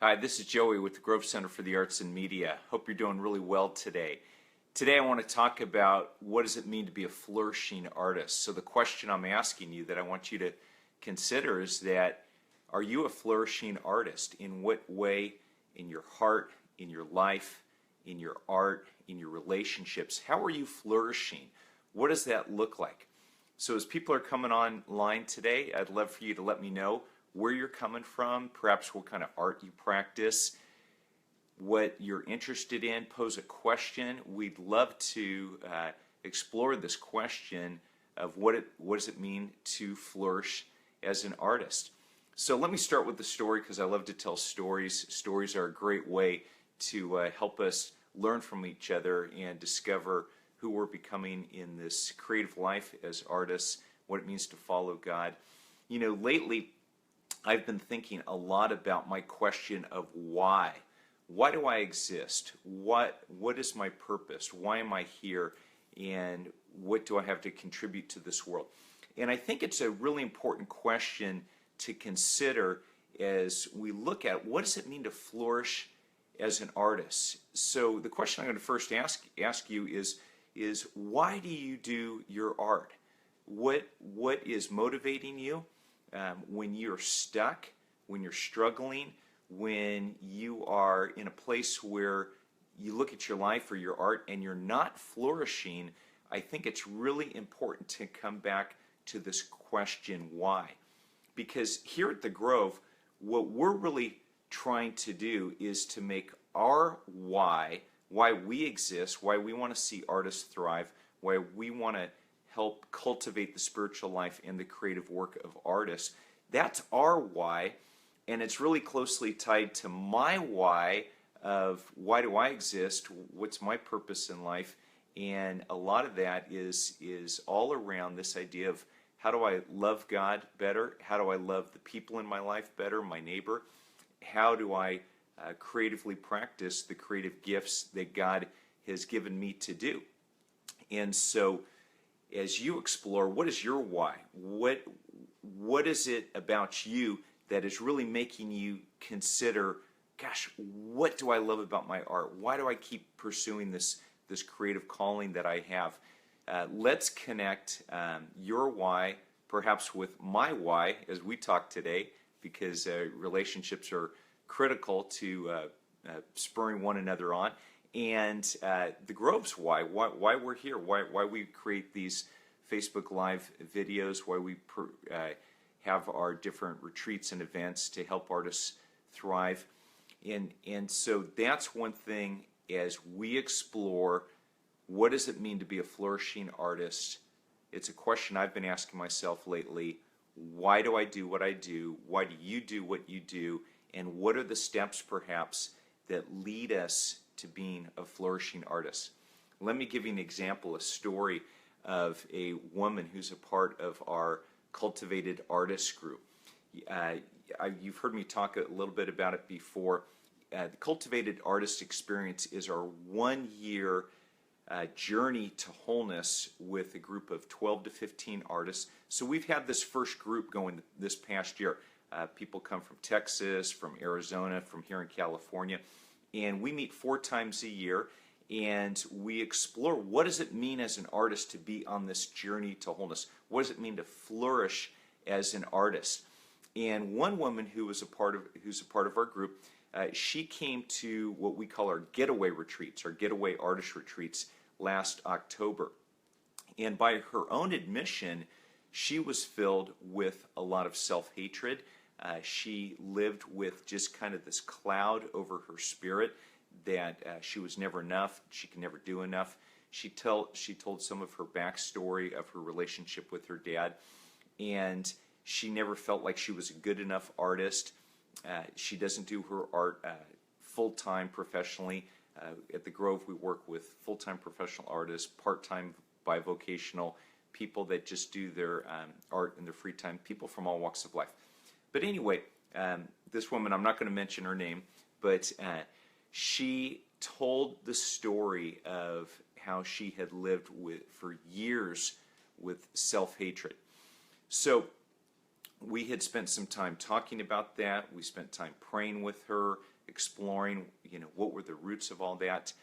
Hi, this is Joey with the Grove Center for the Arts and Media. Hope you're doing really well today. Today I want to talk about what does it mean to be a flourishing artist. So the question I'm asking you that I want you to consider is that, are you a flourishing artist? In what way? In your heart, in your life, in your art, in your relationships? How are you flourishing? What does that look like? So as people are coming online today, I'd love for you to let me know where you're coming from, perhaps what kind of art you practice, what you're interested in. Pose a question. We'd love to explore this question of what does it mean to flourish as an artist. So let me start with the story, because I love to tell stories. Stories are a great way to help us learn from each other and discover who we're becoming in this creative life as artists, what it means to follow God. You know, lately I've been thinking a lot about my question of why. Why do I exist? What is my purpose? Why am I here? And what do I have to contribute to this world? And I think it's a really important question to consider as we look at what does it mean to flourish as an artist. So the question I'm going to first ask you is why do you do your art? What is motivating you? When you're stuck, when you're struggling, when you are in a place where you look at your life or your art and you're not flourishing, I think it's really important to come back to this question, why? Because here at the Grove, what we're really trying to do is to make our why we exist, why we want to see artists thrive, why we want to help cultivate the spiritual life and the creative work of artists. That's our why, and it's really closely tied to my why of why do I exist, what's my purpose in life, and a lot of that is all around this idea of how do I love God better, how do I love the people in my life better, my neighbor, how do I creatively practice the creative gifts that God has given me to do. And so as you explore, what is your why? What is it about you that is really making you consider, gosh, what do I love about my art? Why do I keep pursuing this creative calling that I have? Let's connect your why perhaps with my why as we talk today, because relationships are critical to spurring one another on. And the Grove's why we're here, why we create these Facebook Live videos, why we have our different retreats and events to help artists thrive. And so that's one thing as we explore what does it mean to be a flourishing artist. It's a question I've been asking myself lately. Why do I do what I do? Why do you do what you do? And what are the steps perhaps that lead us to being a flourishing artist? Let me give you an example, a story of a woman who's a part of our Cultivated Artist group. You've heard me talk a little bit about it before. The Cultivated Artist experience is our 1 year journey to wholeness with a group of 12 to 15 artists. So we've had this first group going this past year. People come from Texas, from Arizona, from here in California, and we meet 4 times a year, and we explore what does it mean as an artist to be on this journey to wholeness. What does it mean to flourish as an artist? And one woman who's a part of our group, she came to what we call our getaway retreats, our getaway artist retreats last October. And by her own admission, she was filled with a lot of self-hatred. She lived with just kind of this cloud over her spirit that she was never enough, she could never do enough. She told some of her backstory of her relationship with her dad, and she never felt like she was a good enough artist. She doesn't do her art full-time professionally. At the Grove, we work with full-time professional artists, part-time bivocational people that just do their art in their free time, people from all walks of life. But anyway, this woman, I'm not going to mention her name, but she told the story of how she had lived for years with self-hatred. So we had spent some time talking about that. We spent time praying with her, exploring, what were the roots of all that.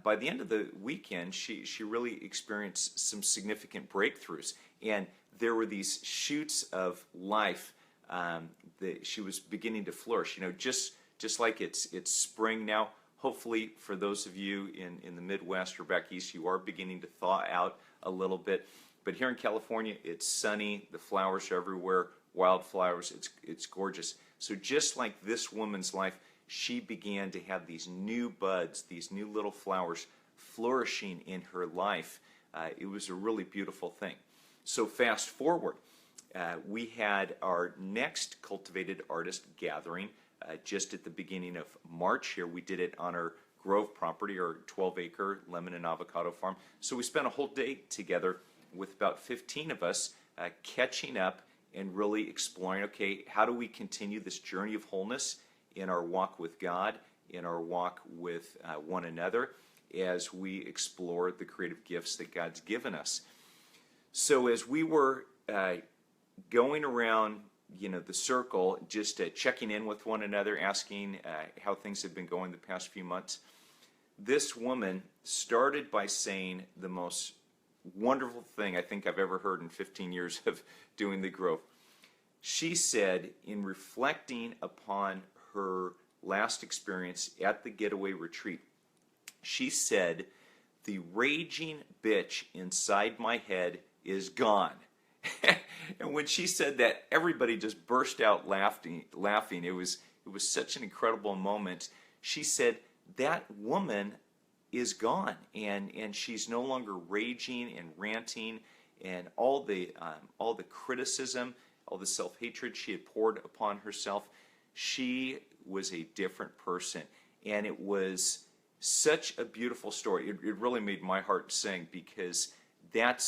By the end of the weekend, she really experienced some significant breakthroughs, and there were these shoots of life that she was beginning to flourish. Just like it's spring now. Hopefully, for those of you in the Midwest or back east, you are beginning to thaw out a little bit. But here in California, it's sunny. The flowers are everywhere. Wildflowers. It's gorgeous. So just like this woman's life, she began to have these new buds, these new little flowers flourishing in her life. It was a really beautiful thing. So fast forward, we had our next Cultivated Artist gathering just at the beginning of March here. We did it on our Grove property, our 12-acre lemon and avocado farm. So we spent a whole day together with about 15 of us catching up and really exploring, okay, how do we continue this journey of wholeness in our walk with God, in our walk with one another, as we explore the creative gifts that God's given us. So as we were going around, the circle, just checking in with one another, asking how things have been going the past few months, this woman started by saying the most wonderful thing I think I've ever heard in 15 years of doing the Grove. She said, in reflecting upon her last experience at the Getaway Retreat, she said, "The raging bitch inside my head is gone." And when she said that, everybody just burst out laughing. It was such an incredible moment. She said, that woman is gone, and she's no longer raging and ranting, and all the criticism, all the self-hatred she had poured upon herself. She was a different person, and it was such a beautiful story. It really made my heart sing, because that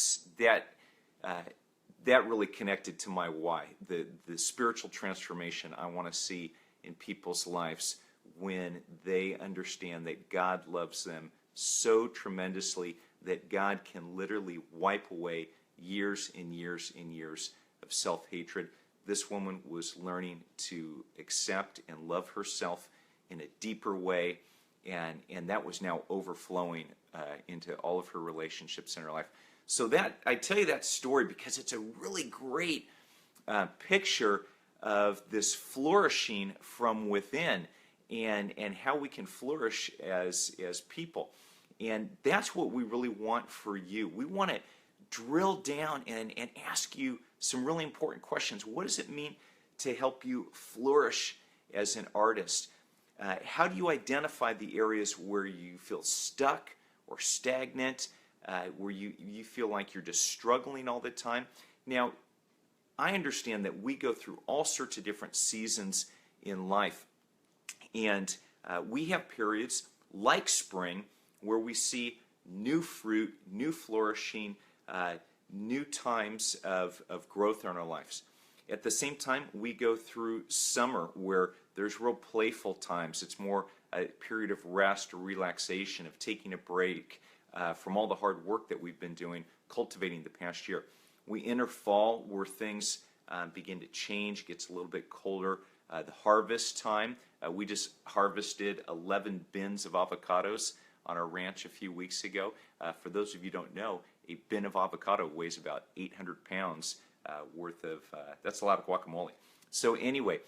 really connected to my why, the spiritual transformation I want to see in people's lives when they understand that God loves them so tremendously that God can literally wipe away years and years and years of self-hatred. This woman was learning to accept and love herself in a deeper way, and that was now overflowing into all of her relationships in her life. So that, I tell you that story because it's a really great picture of this flourishing from within, and how we can flourish as people. And that's what we really want for you. We want to drill down and ask you some really important questions. What does it mean to help you flourish as an artist? How do you identify the areas where you feel stuck or stagnant, where you feel like you're just struggling all the time? Now, I understand that we go through all sorts of different seasons in life, and we have periods like spring where we see new fruit, new flourishing, new times of growth in our lives. At the same time, we go through summer where there's real playful times. It's more a period of rest or relaxation, of taking a break from all the hard work that we've been doing, cultivating the past year. We enter fall where things begin to change, gets a little bit colder. The harvest time, we just harvested 11 bins of avocados on our ranch a few weeks ago. For those of you who don't know, a bin of avocado weighs about 800 pounds worth of, that's a lot of guacamole. So anyway,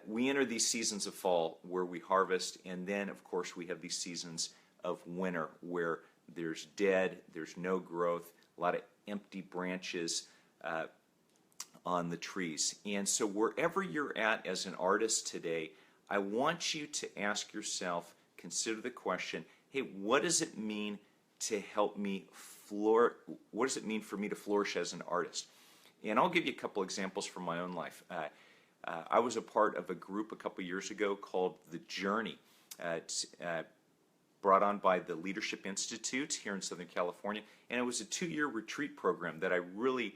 we enter these seasons of fall where we harvest, and then of course we have these seasons of winter where there's dead, there's no growth, a lot of empty branches on the trees. And so wherever you're at as an artist today, I want you to ask yourself, consider the question, hey, what does it mean to help me flourish? What does it mean for me to flourish as an artist? And I'll give you a couple examples from my own life. I was a part of a group a couple years ago called The Journey. It's brought on by the Leadership Institute here in Southern California, and it was a 2-year retreat program that I really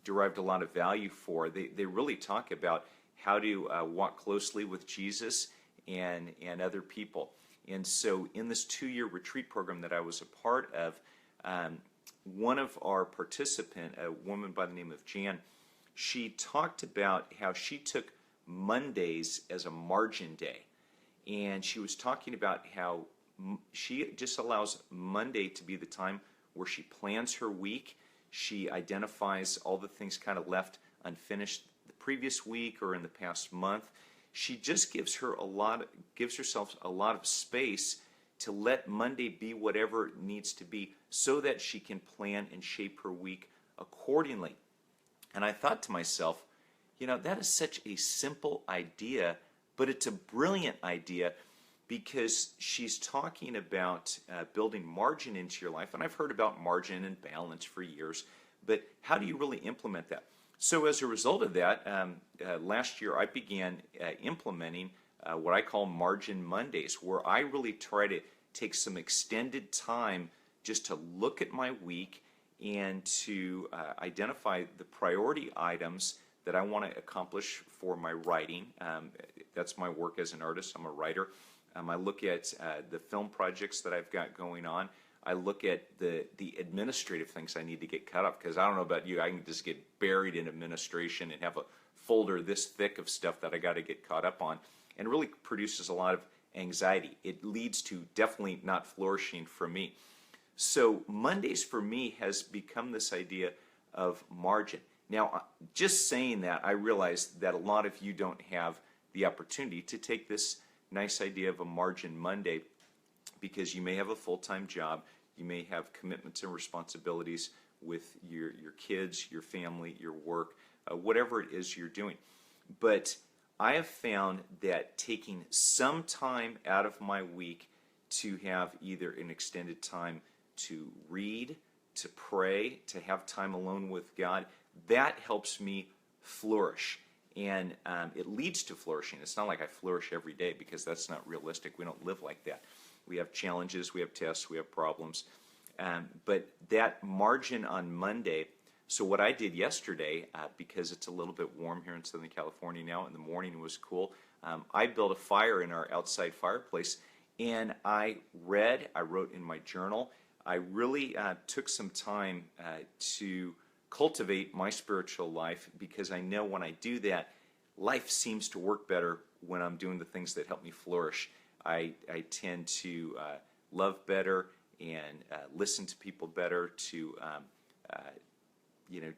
derived a lot of value for. They really talk about how to walk closely with Jesus and other people. And so in this 2-year retreat program that I was a part of, one of our participants, a woman by the name of Jan, she talked about how she took Mondays as a margin day. and she was talking about how she just allows Monday to be the time where she plans her week. She identifies all the things kind of left unfinished the previous week or in the past month. She just gives herself a lot of space to let Monday be whatever it needs to be so that she can plan and shape her week accordingly. And I thought to myself, that is such a simple idea, but it's a brilliant idea because she's talking about building margin into your life. And I've heard about margin and balance for years, but how do you really implement that? So as a result of that, last year I began implementing what I call Margin Mondays, where I really try to take some extended time just to look at my week and to identify the priority items that I want to accomplish for my writing. That's my work as an artist. I'm a writer. I look at the film projects that I've got going on. I look at the administrative things I need to get cut off, because I don't know about you, I can just get buried in administration and have a folder this thick of stuff that I got to get caught up on, and really produces a lot of anxiety. It leads to definitely not flourishing for me. So Mondays for me has become this idea of margin. Now, just saying that, I realize that a lot of you don't have the opportunity to take this nice idea of a Margin Monday, because you may have a full-time job, you may have commitments and responsibilities with your kids, your family, your work, whatever it is you're doing. But I have found that taking some time out of my week to have either an extended time to read, to pray, to have time alone with God, that helps me flourish. And it leads to flourishing. It's not like I flourish every day, because that's not realistic. We don't live like that. We have challenges, we have tests, we have problems. But that margin on Monday, so what I did yesterday, because it's a little bit warm here in Southern California now, and the morning was cool, I built a fire in our outside fireplace, and I wrote in my journal. I really took some time to cultivate my spiritual life, because I know when I do that, life seems to work better when I'm doing the things that help me flourish. I tend to love better and listen to people better,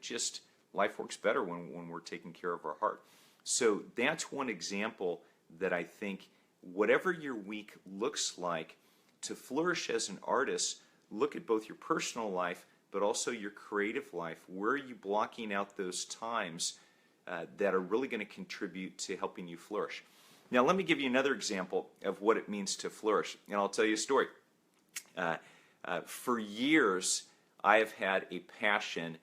just life works better when we're taking care of our heart. So that's one example that I think, whatever your week looks like, to flourish as an artist, look at both your personal life but also your creative life. Where are you blocking out those times that are really going to contribute to helping you flourish? Now, let me give you another example of what it means to flourish, and I'll tell you a story. For years, I have had a passion.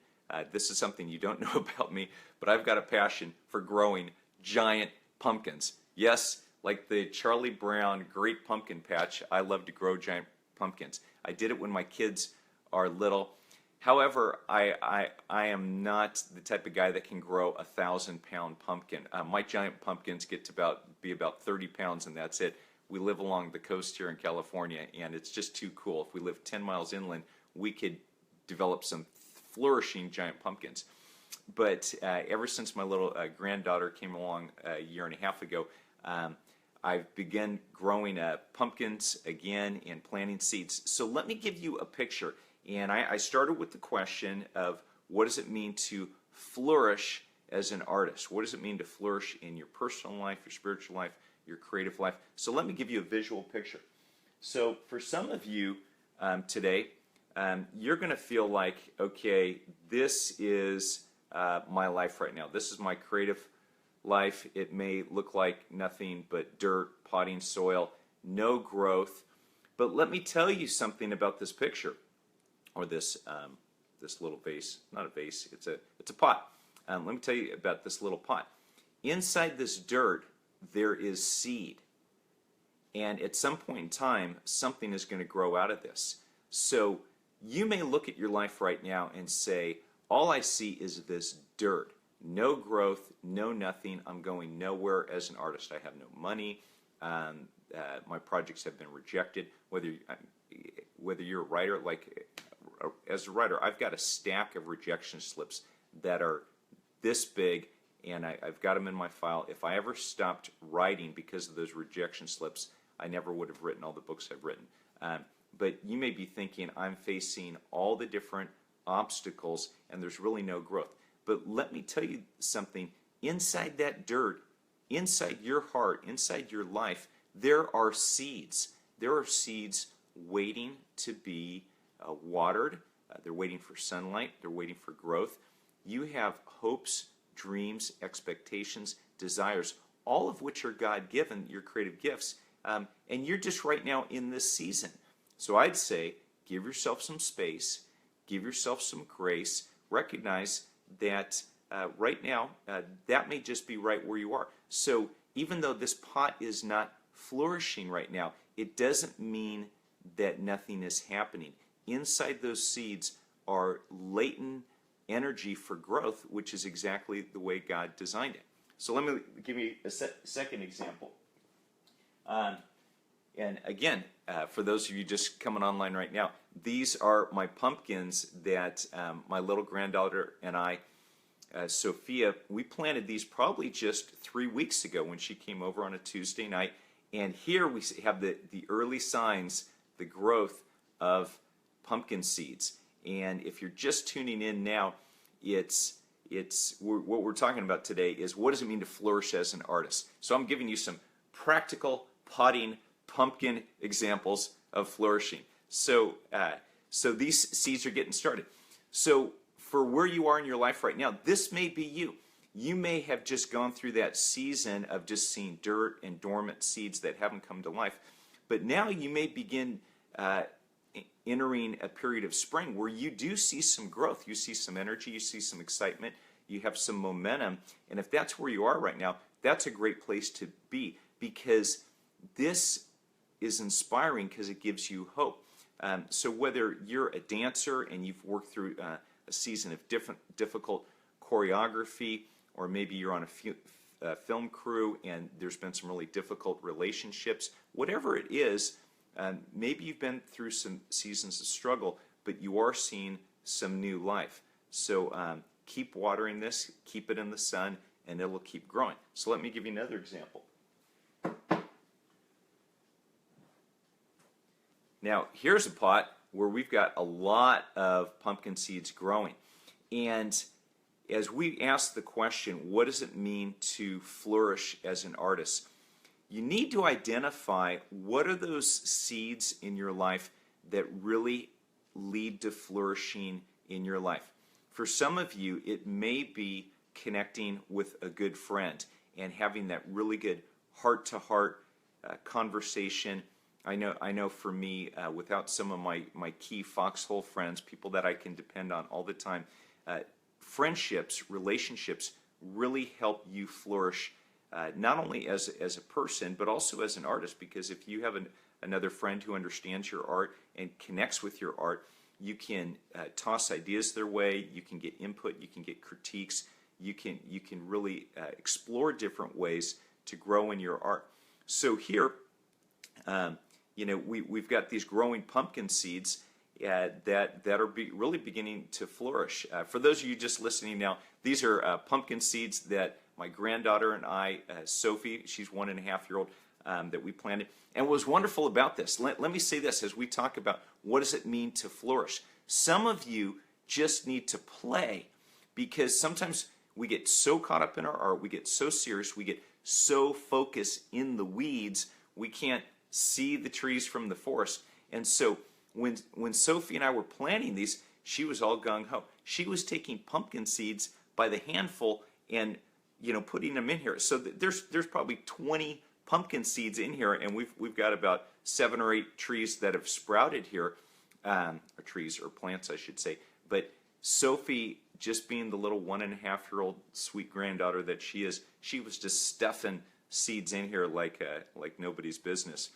This is something you don't know about me, but I've got a passion for growing giant pumpkins. Yes, like the Charlie Brown Great Pumpkin Patch, I love to grow giant pumpkins. I did it when my kids are little. However, I am not the type of guy that can grow a 1,000-pound pumpkin. My giant pumpkins get to be about 30 pounds, and that's it. We live along the coast here in California, and it's just too cool. If we lived 10 miles inland, we could develop some flourishing giant pumpkins. But ever since my little granddaughter came along a year and a half ago, I've begun growing pumpkins again and planting seeds. So let me give you a picture. And I started with the question of, what does it mean to flourish as an artist? What does it mean to flourish in your personal life, your spiritual life, your creative life? So let me give you a visual picture. So for some of you today, you're going to feel like, okay, this is my life right now. This is my creative life. It may look like nothing but dirt, potting soil, no growth. But let me tell you something about this picture. Or this little vase, not a vase, it's a pot. Let me tell you about this little pot. Inside this dirt, there is seed. And at some point in time, something is going to grow out of this. So you may look at your life right now and say, all I see is this dirt. No growth, no nothing. I'm going nowhere as an artist. I have no money. My projects have been rejected. Whether you're a writer, as a writer, I've got a stack of rejection slips that are this big, and I've got them in my file. If I ever stopped writing because of those rejection slips, I never would have written all the books I've written. But you may be thinking, I'm facing all the different obstacles and there's really no growth. But let me tell you something. Inside that dirt, inside your heart, inside your life, there are seeds. There are seeds waiting to be watered. They're waiting for sunlight. They're waiting for growth. You have hopes, dreams, expectations, desires, all of which are God-given, your creative gifts. And you're just right now in this season. So I'd say give yourself some space, give yourself some grace, recognize that right now that may just be right where you are. So even though this pot is not flourishing right now, it doesn't mean that nothing is happening. Inside those seeds are latent energy for growth, which is exactly the way God designed it. So let me give you a second example. And again, for those of you just coming online right now, these are my pumpkins that my little granddaughter and I, Sophia, we planted these probably just 3 weeks ago when she came over on a Tuesday night. And here we have the early signs, the growth of pumpkin seeds. And if you're just tuning in now, what we're talking about today is what does it mean to flourish as an artist. So I'm giving you some practical potting pumpkin examples of flourishing. So these seeds are getting started. So for where you are in your life right now, this may be you. You may have just gone through that season of just seeing dirt and dormant seeds that haven't come to life. But now you may begin entering a period of spring where you do see some growth. You see some energy, you see some excitement, you have some momentum. And if that's where you are right now, that's a great place to be, because this is inspiring because it gives you hope. So whether you're a dancer and you've worked through a season of difficult choreography, or maybe you're on a film crew and there's been some really difficult relationships, whatever it is, maybe you've been through some seasons of struggle, but you are seeing some new life. So keep watering this, keep it in the sun, and it will keep growing. So let me give you another example. Now, here's a pot where we've got a lot of pumpkin seeds growing. And as we ask the question, what does it mean to flourish as an artist? You need to identify what are those seeds in your life that really lead to flourishing in your life. For some of you, it may be connecting with a good friend and having that really good heart-to-heart conversation. I know for me, without some of my key foxhole friends, people that I can depend on all the time, friendships, relationships really help you flourish, not only as a person, but also as an artist. Because if you have another friend who understands your art and connects with your art, you can toss ideas their way, you can get input, you can get critiques, you can really explore different ways to grow in your art. So here, we've got these growing pumpkin seeds that are really beginning to flourish. For those of you just listening now, these are pumpkin seeds that my granddaughter and I, Sophie, she's 1.5-year-old, that we planted. And what was wonderful about this, let me say this as we talk about what does it mean to flourish. Some of you just need to play, because sometimes we get so caught up in our art, we get so serious, we get so focused in the weeds, we can't see the trees from the forest. And so when Sophie and I were planting these, she was all gung-ho. She was taking pumpkin seeds by the handful and putting them in here. So there's probably 20 pumpkin seeds in here, and we've got about 7 or 8 trees that have sprouted here, or trees or plants I should say. But Sophie, just being the little 1.5-year-old sweet granddaughter that she is, she was just stuffing seeds in here like nobody's business.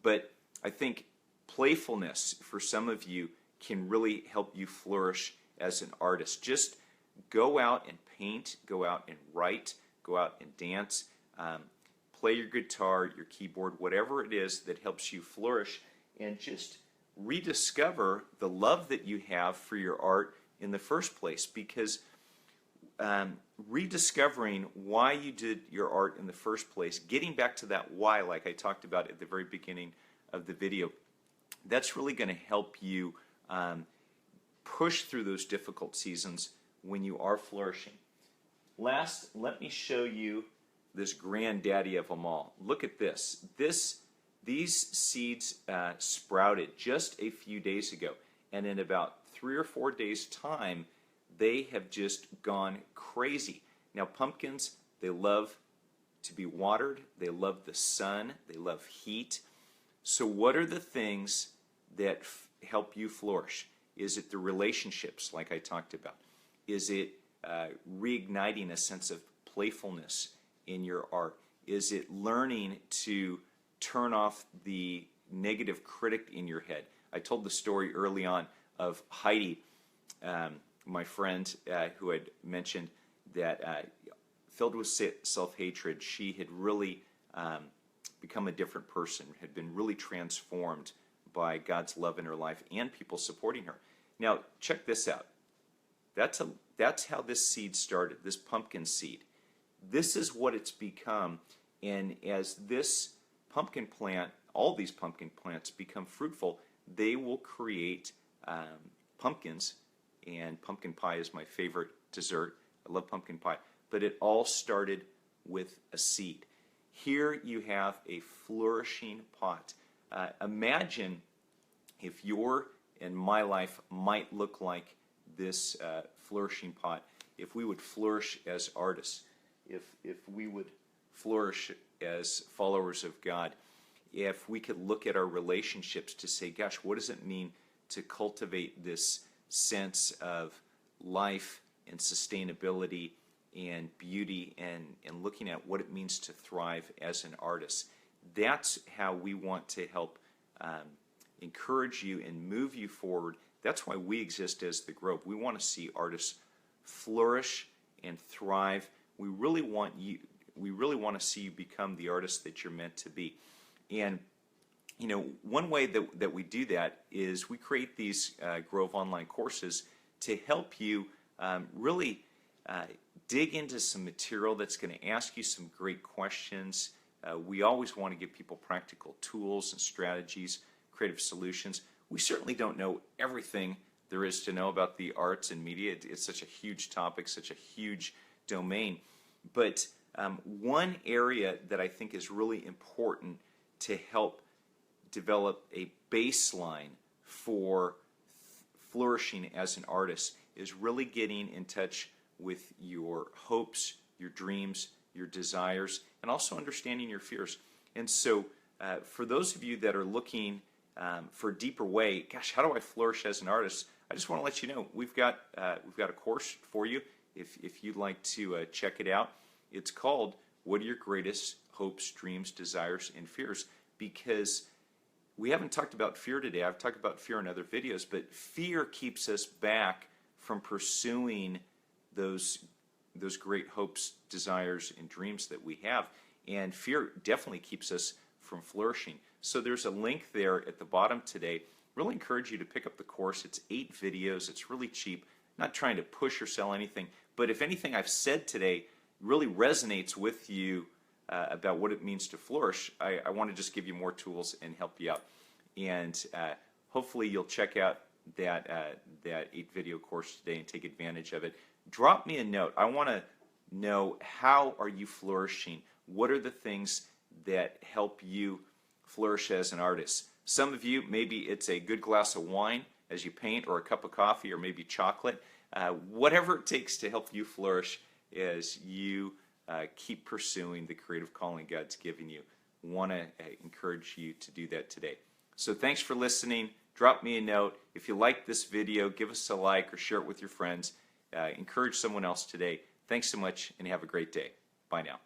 But I think playfulness for some of you can really help you flourish as an artist. Just go out and paint, go out and write, go out and dance, play your guitar, your keyboard, whatever it is that helps you flourish, and just rediscover the love that you have for your art in the first place. Because rediscovering why you did your art in the first place, getting back to that why like I talked about at the very beginning of the video, that's really going to help you push through those difficult seasons when you are flourishing. Last, let me show you this granddaddy of them all. Look at this. These seeds sprouted just a few days ago, and in about 3 or 4 days' time, they have just gone crazy. Now, pumpkins, they love to be watered. They love the sun. They love heat. So what are the things that help you flourish? Is it the relationships, like I talked about? Is it reigniting a sense of playfulness in your art? Is it learning to turn off the negative critic in your head? I told the story early on of Heidi, my friend who had mentioned that filled with self-hatred, she had really become a different person, had been really transformed by God's love in her life and people supporting her. Now, check this out. That's how this seed started, this pumpkin seed. This is what it's become, and as this pumpkin plant, all these pumpkin plants become fruitful, they will create pumpkins, and pumpkin pie is my favorite dessert. I love pumpkin pie, but it all started with a seed. Here you have a flourishing pot. Imagine if your and my life might look like this flourishing pot, if we would flourish as artists, if we would flourish as followers of God, if we could look at our relationships to say, gosh, what does it mean to cultivate this sense of life and sustainability and beauty, and looking at what it means to thrive as an artist. That's how we want to help encourage you and move you forward. That's why we exist as the Grove. We want to see artists flourish and thrive. We really want to see you become the artist that you're meant to be. And you know, one way that we do that is we create these Grove online courses to help you really dig into some material that's going to ask you some great questions. We always want to give people practical tools and strategies, creative solutions. We certainly don't know everything there is to know about the arts and media. It's such a huge topic, such a huge domain. But one area that I think is really important to help develop a baseline for flourishing as an artist is really getting in touch with your hopes, your dreams, your desires, and also understanding your fears. And so for those of you that are looking for a deeper way, gosh, how do I flourish as an artist? I just want to let you know we've got a course for you if you'd like to check it out. It's called What Are Your Greatest Hopes, Dreams, Desires, and Fears? Because we haven't talked about fear today. I've talked about fear in other videos, but fear keeps us back from pursuing those great hopes, desires, and dreams that we have. And fear definitely keeps us from flourishing. So there's a link there at the bottom today. Really encourage you to pick up the course. It's 8 videos. It's really cheap. Not trying to push or sell anything, but if anything I've said today really resonates with you about what it means to flourish, I want to just give you more tools and help you out. And hopefully you'll check out that 8-video course today and take advantage of it. Drop me a note. I want to know, how are you flourishing? What are the things that help you flourish as an artist? Some of you, maybe it's a good glass of wine as you paint, or a cup of coffee, or maybe chocolate. Whatever it takes to help you flourish as you keep pursuing the creative calling God's given you. Want to encourage you to do that today. So thanks for listening. Drop me a note. If you like this video, give us a like or share it with your friends. Encourage someone else today. Thanks so much, and have a great day. Bye now.